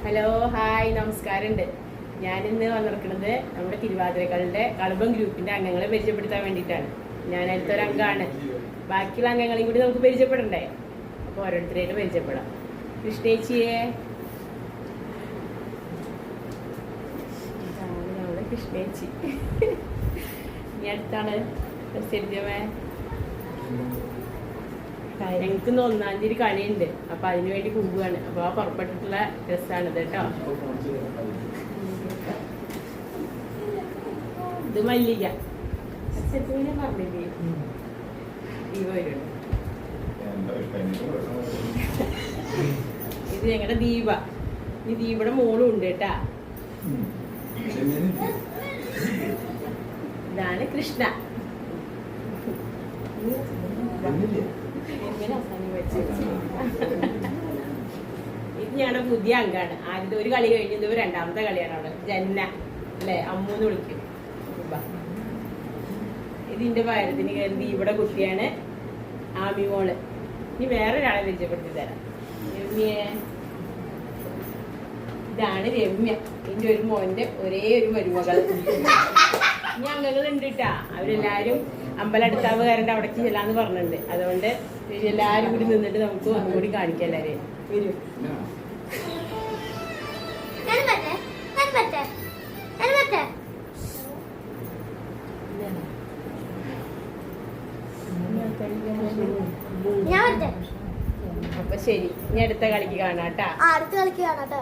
Hello hi നമസ്കാരമുണ്ട്. ഞാനിന്ന് വന്നിരിക്കുന്നത് നമ്മുടെ തിരുവാതിരക്കളുടെ കളഭം ഗ്രൂപ്പിന്റെ അംഗങ്ങളെ പരിചയപ്പെടുത്താൻ വേണ്ടിയിട്ടാണ്. ഞാൻ അടുത്തൊരു അംഗമാണ്. ബാക്കിയുള്ള അംഗങ്ങളെയും കൂടി നമുക്ക് പരിചയപ്പെടണ്ടേ? അപ്പോൾ ഓരോരുത്തരെയും പരിചയപ്പെടാം. കൃഷ്ണേച്ചിയെ, നമ്മുടെ കൃഷ്ണേച്ചി. ഇനി അടുത്താണ് ശരിജമേ. ഞങ്ങൾക്ക് 1-ാം തീയതി കളിയുണ്ട്. അപ്പൊ അതിനു വേണ്ടി പോവുകയാണ്. അപ്പൊ ആ പുറപ്പെട്ടിട്ടുള്ള ഡ്രസ്സാണിത് കേട്ടോ. ഇത് മല്ലിക പറഞ്ഞില്ലേ ദീപ വരുന്നുണ്ട്. ഇത് ഞങ്ങളുടെ ദീപ. ഈ ദീപയുടെ മോളും ഉണ്ട് കേട്ടാ. ഇതാണ് കൃഷ്ണ. ഇത് ഞങ്ങളുടെ പുതിയ അംഗമാണ്. ആദ്യത്തെ ഒരു കളി കഴിഞ്ഞത് രണ്ടാമത്തെ കളിയാണ് അവിടെ. ജന്ന അല്ലെ, അമ്മൂന്ന് വിളിക്കും. ഇതിന്റെ പകരത്തിന് കരുതി ഇവിടെ കുട്ടിയാണ് ആമി മോള്. ഇനി വേറെ ഒരാളെ പരിചയപ്പെടുത്തി തരാം. രമ്യയെ, ഇതാണ് രമ്യ. ഇതിന്റെ ഒരു മോന്റെ ഒരേ ഒരു മരുമകൾ. ഇനി അംഗങ്ങളുണ്ട് കേട്ടാ. അവരെല്ലാരും അമ്പലടുത്താവുകാരൻ്റെ അവിടേക്ക് ചെല്ലാന്ന് പറഞ്ഞിട്ടുണ്ട്. അതുകൊണ്ട് എല്ലാരും കൂടി നിന്നിട്ട് നമുക്ക് ഒന്നും കൂടി കാണിക്കാം. എല്ലാരെയും വരൂ. അപ്പൊ ശരി, ഇനി അടുത്ത കളിക്ക് കാണാട്ടാ. അടുത്ത കളിക്ക് കാണാട്ടാ.